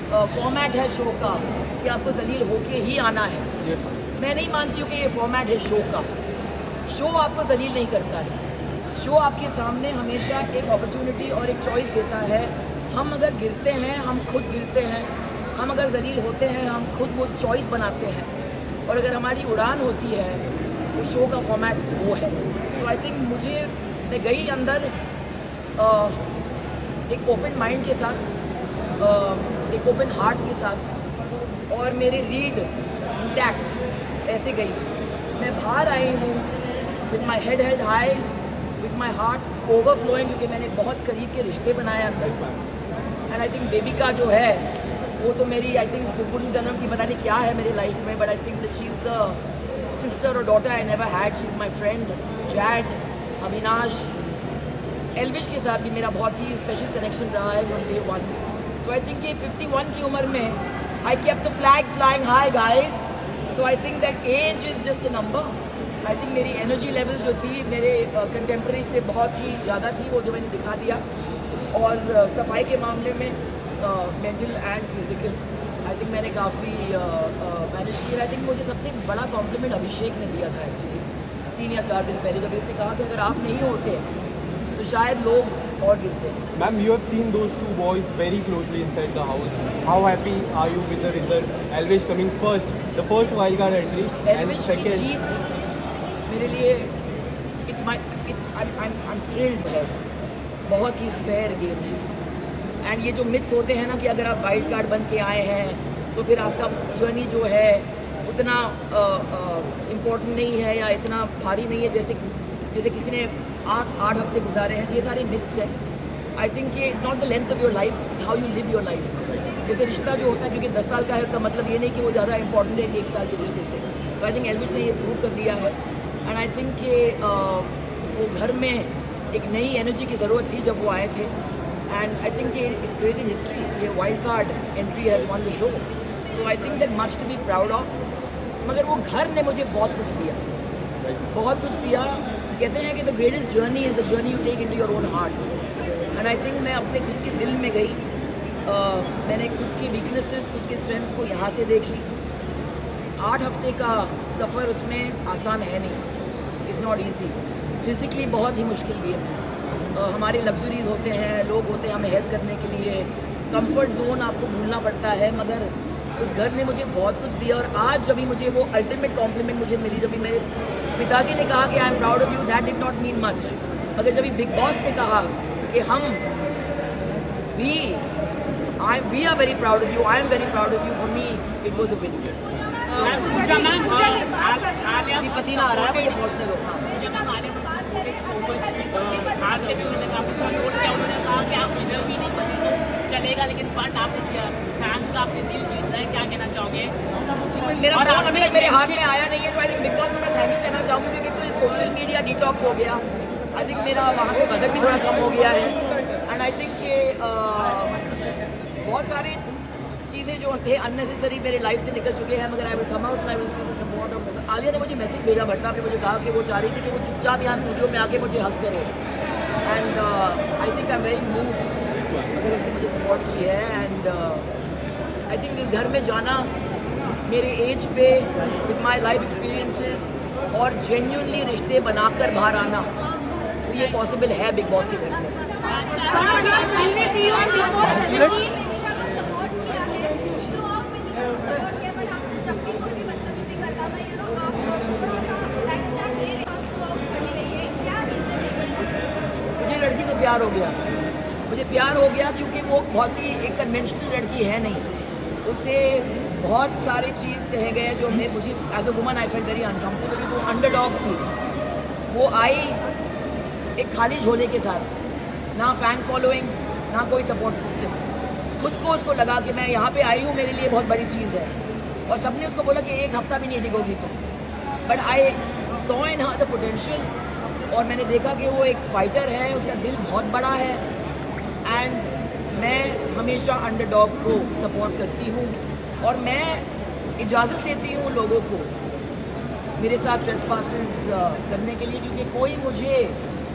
Format है show का कि आपको जलील होके ही आना है, मैं नहीं मानती हूँ कि ये फॉर्मेट है शो का। शो आपको जलील नहीं करता है, शो आपके सामने हमेशा एक अपॉर्चुनिटी और एक चॉइस देता है। हम अगर गिरते हैं हम खुद गिरते हैं, हम अगर जलील होते हैं हम खुद वो चॉइस बनाते हैं, और अगर हमारी उड़ान होती है तो शो का फॉर्मेट वो है। तो आई थिंक मैं गई अंदर एक ओपन माइंड के साथ, एक ओपन हार्ट के साथ, और मेरे रीड इंटैक्ट ऐसे गई। मैं बाहर आई हूँ with my head held high, with my heart overflowing, क्योंकि मैंने बहुत करीब के रिश्ते बनाए अंदर। एंड आई थिंक बेबी का जो है वो तो मेरी आई थिंक पूर्ण जन्म की पता नहीं क्या है मेरी लाइफ में, but I think that she is the sister और daughter I never had. She is my friend, Jad, Avinash, Elvish के साथ भी मेरा बहुत ही स्पेशल कनेक्शन रहा है फ्रॉम डे वन। तो आई थिंक ये 51 की उम्र में I kept the flag flying high guys. So I think that age is just a number. I think मेरी एनर्जी लेवल जो थी मेरे कंटेम्प्रेरी से बहुत ही ज़्यादा थी, वो जो मैंने दिखा दिया। और सफाई के मामले में mental and physical I think मैंने काफ़ी मैनेज किया। आई थिंक मुझे सबसे बड़ा कॉम्प्लीमेंट अभिषेक ने दिया था एक्चुअली 3 या 4 दिन पहले, जब इसने कहा कि अगर आप नहीं होते तो शायद लोग और गिरते। Ma'am, you have seen those two boys very closely inside the house. How happy are you with the result? Elvish coming first, the first wildcard entry, and Elvish की second. जीत मेरे लिए I'm thrilled है, बहुत ही फेयर गेम है। And ये जो myths होते हैं ना कि अगर आप वाइल्ड कार्ड बन के आए हैं तो फिर आपका जर्नी जो है उतना इम्पोर्टेंट नहीं है या इतना भारी नहीं है जैसे किसी ने 8 हफ्ते गुजारे हैं, ये सारे मिथ्स हैं। आई थिंक ये it's not the length of your life, it's how you live your life. जैसे रिश्ता जो होता है क्योंकि 10 साल का है उसका मतलब ये नहीं कि वो ज़्यादा इंपॉर्टेंट है 1 साल के रिश्ते से। तो आई थिंक एल्विश ने ये प्रूव कर दिया है। एंड आई थिंक कि वो घर में एक नई एनर्जी की ज़रूरत थी जब वो आए थे। And I think it's created history, ये wild card entry has won the show. So I think that much to be proud of. मगर वो घर ने मुझे बहुत कुछ दिया, बहुत कुछ दिया। कहते हैं कि the greatest journey is the journey you take into your own heart. And I think मैं अपने खुद के दिल में गई, मैंने खुद की वीकनेसेस, खुद की स्ट्रेंथ को यहाँ से देखी। 8 हफ्ते का सफ़र उसमें आसान है नहीं, इज़ नॉट ईजी। फिज़िकली बहुत ही मुश्किल भी है। हमारे लग्जरीज होते हैं, लोग होते हैं हमें हेल्प करने के लिए, कंफर्ट जोन आपको भूलना पड़ता है। मगर उस घर ने मुझे बहुत कुछ दिया। और आज जब भी मुझे वो अल्टीमेट कॉम्प्लीमेंट मुझे मिली, जब भी मेरे पिताजी ने कहा कि I am proud of you, that did not mean much. मगर जब भी बिग बॉस ने कहा कि we are very proud of you, I am very proud of you, for me it was a win. अभी पसीना आ रहा है मुझे पहुँचने दो। आज से भी उन्होंने काफी सपोर्ट किया, उन्होंने कहा कि आप विनर भी नहीं बनी तो चलेगा, लेकिन फंड आपने दिया, फैंस का आपने दिल जीतना है, क्या कहना चाहोगे? मेरा फोन अभी तक मेरे हाथ में आया नहीं है, तो आई थिंक बिग बॉस को मैं थैंक यू कहना चाहूँगी क्योंकि तो सोशल मीडिया डिटॉक्स हो गया। आई थिंक मेरा वहाँ पे बजट भी थोड़ा कम हो गया है। एंड आई थिंक कि बहुत सारी चीज़ें जो थे अननेसेसरी मेरे लाइफ से निकल चुके हैं। मगर I will come out and I will see the support of. Alia ने मुझे मैसेज भेजा, भट्टा ने मुझे कहा कि वो चाह रही थी कि वो चुपचाप यहाँ स्टूडियो में आके मुझे हक करे। And I think I am very moved अगर उसने मुझे सपोर्ट की है। एंड आई थिंक इस घर में जाना मेरे एज पे विद माई लाइफ एक्सपीरियंसेस और जेन्युइनली रिश्ते बनाकर बाहर आना, तो ये पॉसिबल है बिग बॉस के घर में। मुझे लड़की से प्यार हो गया, मुझे प्यार हो गया क्योंकि वो बहुत ही एक कन्वेंशनल लड़की है नहीं। उसे बहुत सारे चीज़ कहे गए जो मुझे as a woman I felt very uncomfortable. वो अंडरडॉग थी, वो आई एक खाली झोले के साथ, ना फैन फॉलोइंग ना कोई सपोर्ट सिस्टम। खुद को उसको लगा कि मैं यहाँ पे आई हूँ, मेरे लिए बहुत बड़ी चीज़ है। और सबने उसको बोला कि 1 हफ्ता भी नहीं टिकोगी तो, but I saw in her the potential. और मैंने देखा कि वो एक फाइटर है, उसका दिल बहुत बड़ा है। एंड मैं हमेशा अंडरडॉग को सपोर्ट करती हूँ और मैं इजाज़त देती हूँ लोगों को मेरे साथ ट्रेसपासेस करने के लिए, क्योंकि कोई मुझे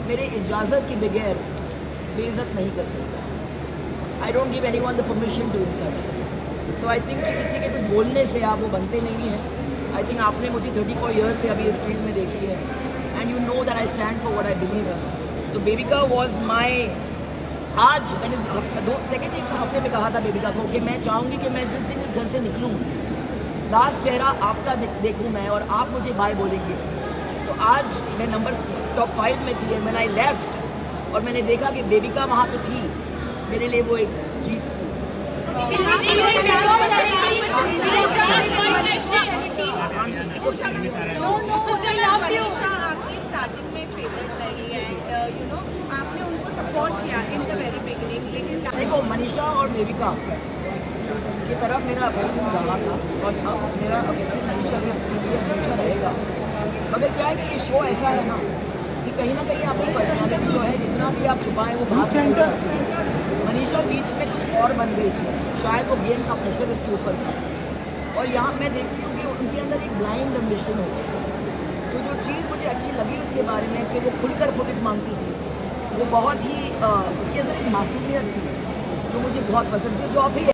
मेरे इजाज़त के बगैर बेइज्जत नहीं कर सकता। I don't give anyone the permission to insult. So I think कि किसी के कुछ बोलने से आप वो बनते नहीं हैं. आई थिंक आपने मुझे 34 ईयर्स से अभी इस चीज़ में देखी है and you know that I stand for what I believe in. तो बेबिका वॉज माई, आज मैंने सेकेंड हफ्ते में कहा था बेबिका को कि मैं चाहूँगी कि मैं जिस दिन इस घर से निकलूँ लास्ट चेहरा आपका देखूँ मैं और आप मुझे बाय बोलेंगे. तो आज मैं नंबर टॉप 5 में थी एंड व्हेन आई लेफ्ट और मैंने देखा कि बेबिका वहाँ पे थी, मेरे लिए वो एक जीत थी. आपकी स्टार्टिंग में फेवरेट रही है, यू नो आपने उनको सपोर्ट किया इन द वेरी बिगिनिंग, लेकिन देखो मनीषा और बेबिका की तरफ मेरा अफेक्शन रहा था और मेरा अफेक्शन मनीषा के लिए हमेशा रहेगा. मगर क्या है कि ये शो ऐसा है ना कि कहीं ना कहीं आपकी पर्सनैलिटी जो है जितना भी आप छुपाएं वो बाहर निकल सकती है. मनीषा बीच में कुछ और बन गई थी, शायद वो गेम का प्रेशर उसके ऊपर था और यहाँ मैं देखती हूँ कि उनके अंदर एक ब्लाइंड एम्बिशन हो. तो जो चीज़ मुझे अच्छी लगी उसके बारे में कि वो खुलकर फुटेज मांगती थी, वो बहुत ही उसके अंदर एक मासूमियत थी जो मुझे बहुत पसंद थी, जो अभी